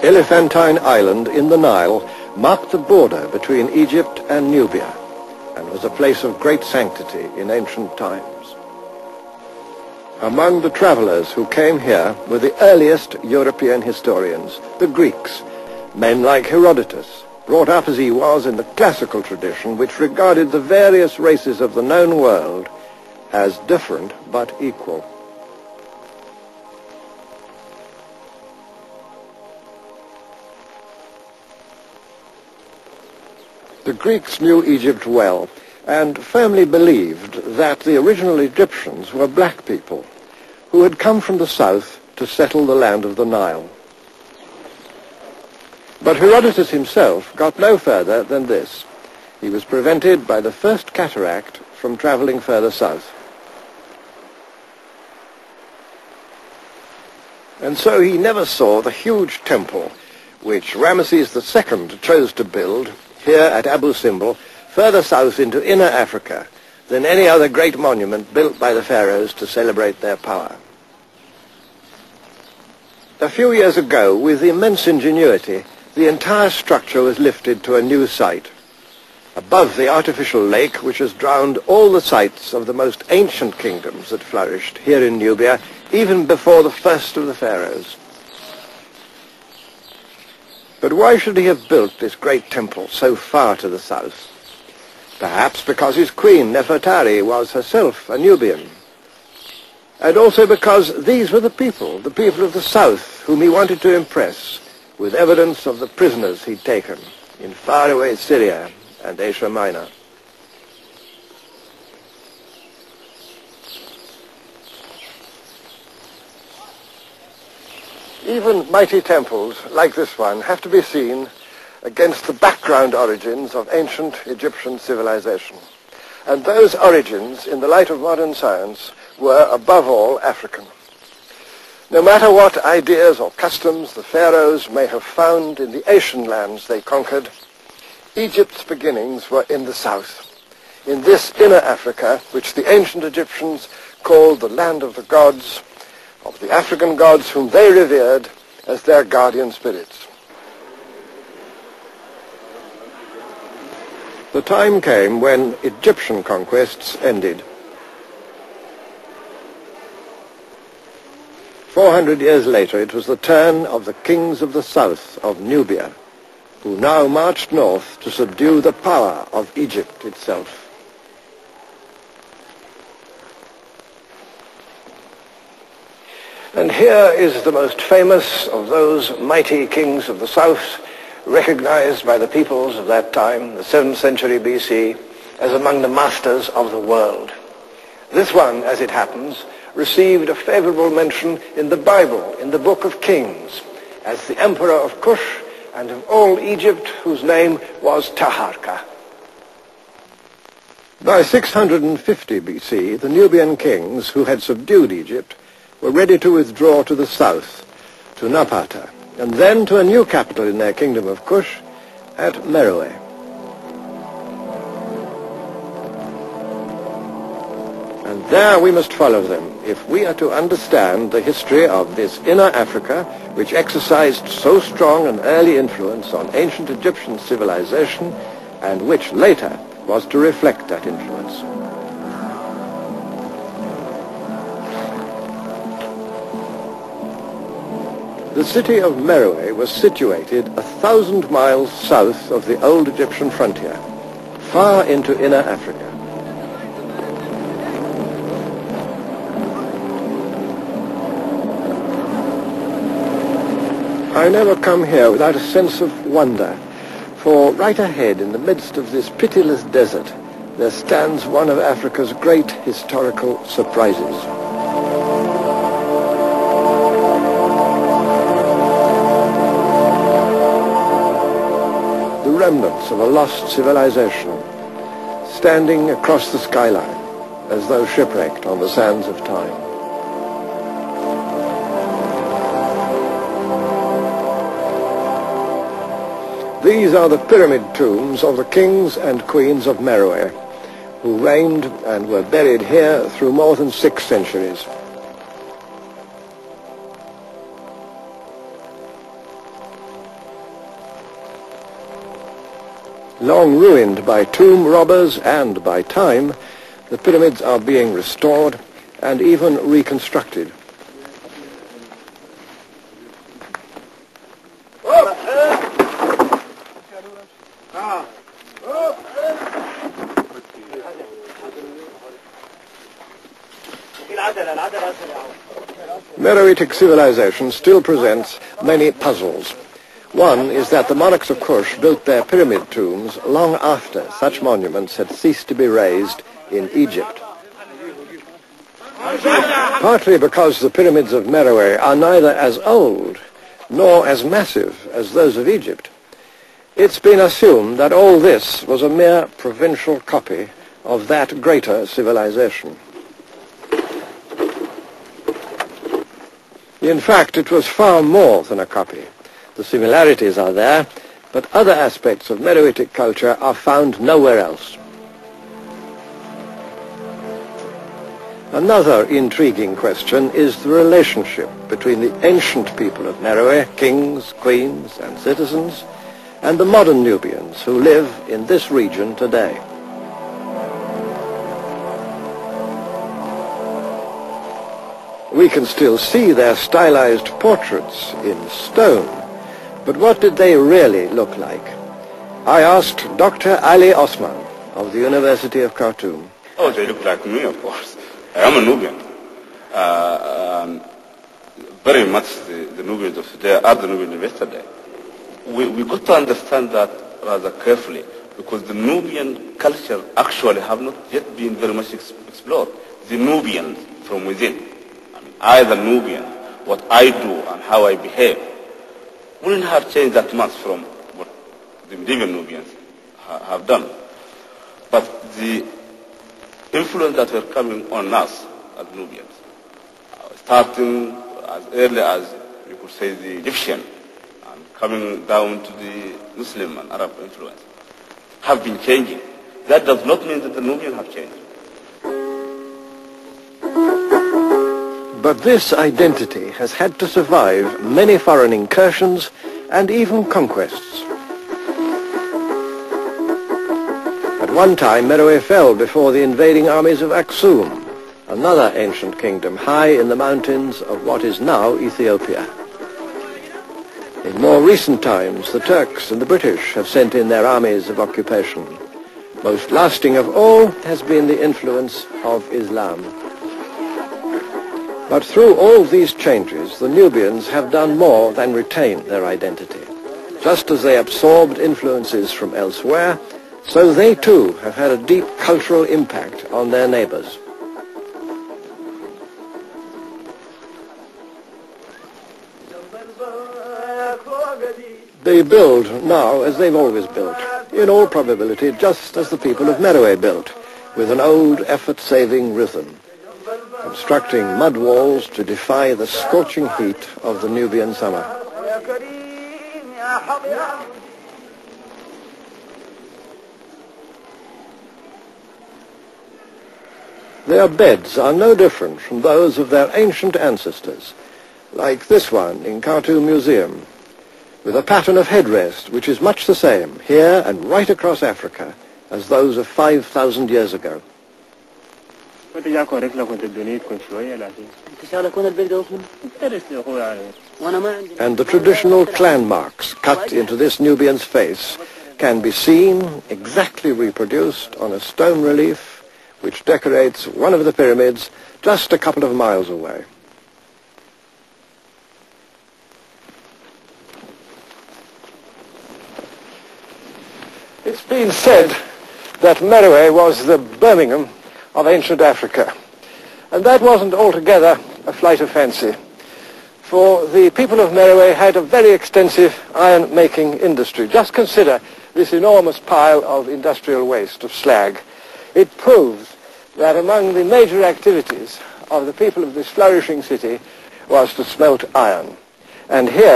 Elephantine Island in the Nile marked the border between Egypt and Nubia and was a place of great sanctity in ancient times. Among the travelers who came here were the earliest European historians, the Greeks, men like Herodotus, brought up as he was in the classical tradition which regarded the various races of the known world as different but equal. The Greeks knew Egypt well and firmly believed that the original Egyptians were black people who had come from the south to settle the land of the Nile. But Herodotus himself got no further than this. He was prevented by the first cataract from traveling further south. And so he never saw the huge temple which Ramesses II chose to build here at Abu Simbel, further south into inner Africa than any other great monument built by the pharaohs to celebrate their power. A few years ago, with immense ingenuity, the entire structure was lifted to a new site, above the artificial lake which has drowned all the sites of the most ancient kingdoms that flourished here in Nubia, even before the first of the pharaohs. But why should he have built this great temple so far to the south? Perhaps because his queen, Nefertari, was herself a Nubian. And also because these were the people of the south, whom he wanted to impress with evidence of the prisoners he'd taken in faraway Syria and Asia Minor. Even mighty temples like this one have to be seen against the background origins of ancient Egyptian civilization. And those origins, in the light of modern science, were above all African. No matter what ideas or customs the pharaohs may have found in the Asian lands they conquered, Egypt's beginnings were in the south, in this inner Africa which the ancient Egyptians called the land of the gods, of the African gods whom they revered as their guardian spirits. The time came when Egyptian conquests ended. 400 years later, it was the turn of the kings of the south of Nubia, who now marched north to subdue the power of Egypt itself. And here is the most famous of those mighty kings of the south, recognized by the peoples of that time, the 7th century BC, as among the masters of the world. This one, as it happens, received a favorable mention in the Bible, in the book of Kings, as the emperor of Kush and of all Egypt, whose name was Taharka. By 650 BC, the Nubian kings who had subdued Egypt were ready to withdraw to the south, to Napata, and then to a new capital in their kingdom of Kush, at Meroe. And there we must follow them if we are to understand the history of this inner Africa, which exercised so strong an early influence on ancient Egyptian civilization, and which later was to reflect that influence. The city of Meroe was situated 1,000 miles south of the old Egyptian frontier, far into inner Africa. I never come here without a sense of wonder, for right ahead in the midst of this pitiless desert there stands one of Africa's great historical surprises. Remnants of a lost civilization, standing across the skyline as though shipwrecked on the sands of time. These are the pyramid tombs of the kings and queens of Meroe, who reigned and were buried here through more than 6 centuries. Long ruined by tomb robbers and by time, the pyramids are being restored and even reconstructed. Meroitic civilization still presents many puzzles. One is that the monarchs of Kush built their pyramid tombs long after such monuments had ceased to be raised in Egypt. Partly because the pyramids of Meroe are neither as old nor as massive as those of Egypt, it's been assumed that all this was a mere provincial copy of that greater civilization. In fact, it was far more than a copy. The similarities are there, but other aspects of Meroitic culture are found nowhere else. Another intriguing question is the relationship between the ancient people of Meroe, kings, queens, and citizens, and the modern Nubians who live in this region today. We can still see their stylized portraits in stone, but what did they really look like? I asked Dr. Ali Osman of the University of Khartoum. Oh, they look like me, of course. I am a Nubian. Very much the Nubians of today are the Nubians of yesterday. We got to understand that rather carefully, because the Nubian culture actually have not yet been very much explored. The Nubians from within. I, the Nubian, what I do and how I behave, wouldn't have changed that much from what the medieval Nubians have done. But the influence that were coming on us as Nubians, starting as early as, you could say, the Egyptian, and coming down to the Muslim and Arab influence, have been changing. That does not mean that the Nubians have changed. But this identity has had to survive many foreign incursions and even conquests. At one time, Meroe fell before the invading armies of Aksum, another ancient kingdom high in the mountains of what is now Ethiopia. In more recent times, the Turks and the British have sent in their armies of occupation. Most lasting of all has been the influence of Islam. But through all these changes, the Nubians have done more than retain their identity. Just as they absorbed influences from elsewhere, so they too have had a deep cultural impact on their neighbors. They build now as they've always built, in all probability just as the people of Meroe built, with an old effort-saving rhythm, constructing mud walls to defy the scorching heat of the Nubian summer. Their beds are no different from those of their ancient ancestors, like this one in Khartoum Museum, with a pattern of headrest which is much the same here and right across Africa as those of 5,000 years ago. And the traditional clan marks cut into this Nubian's face can be seen, exactly reproduced on a stone relief which decorates one of the pyramids just a couple of miles away. It's been said that Meroe was the Birmingham of ancient Africa. And that wasn't altogether a flight of fancy, for the people of Meroe had a very extensive iron-making industry. Just consider this enormous pile of industrial waste, of slag. It proves that among the major activities of the people of this flourishing city was to smelt iron. And here